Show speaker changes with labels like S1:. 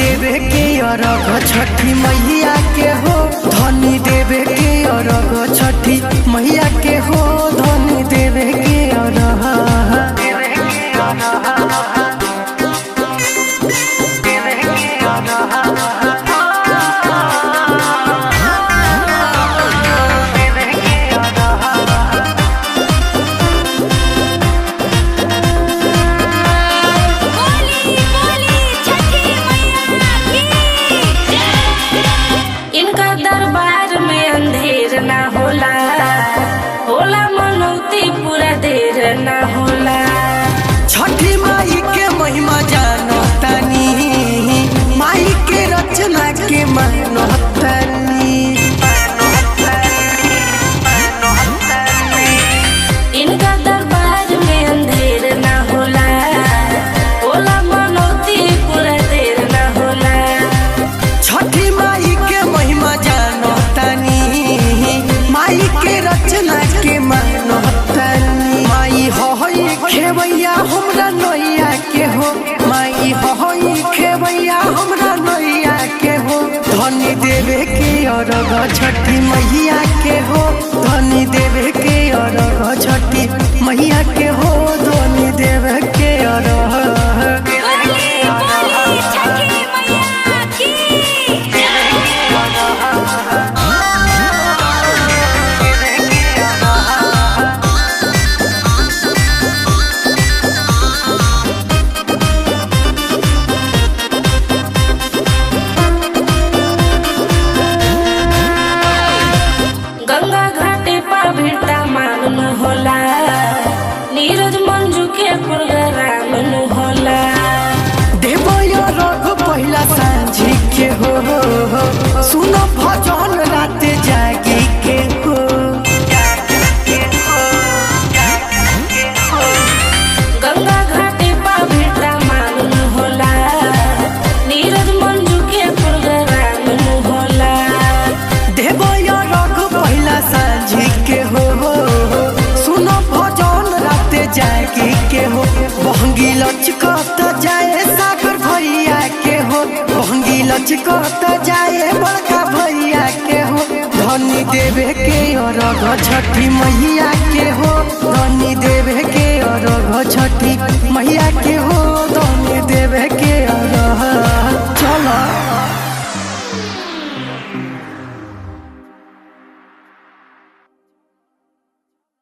S1: देवे के अरघ छठी मैया के हो, धनी देवे के अरघ छठी मैया के हो, धनी देवे के अरघ।
S2: ना होला
S1: छठी माई के महिमा जानो तनी, माई के रचना के मानो तनी।
S2: इनका दरबार में अंधेर ना होला, होला मनौती पूरा देर ना होला।
S1: छठी माई के महिमा जानो तनी, माई के रचना के मानो तनी। माई होई खेवैया हमरा नैया के हो, माई होई खेवैया हमरा नैया के हो, धनी देवे के अरघ छठी मैया के हो, धनी देवे के अरघ छठी मैया के हो, धनी देवे के अरघ।
S2: गंगा घाटे पर भेटा मांगन होला, नीरज मंजू के प्रोग्राम होला।
S1: देवो अरघ पहिला सांझी के हो, सुनो भजन रात जागी के हो।
S2: गंगा घाटे पर भेटा मांगन होला, नीरज मंजू के प्रोग्राम होला।
S1: देवो अरघ पहिला सांझी के हो, सुनो भजन रात जागी के हो। बहंगी लचकत जाए सागर भैया के हो, बहंगी लचकत जाए बड़का भैया के हो, धनी देवे के अरघ छठी मैया के हो, धनी देवे के अरघ छठी मैया के हो।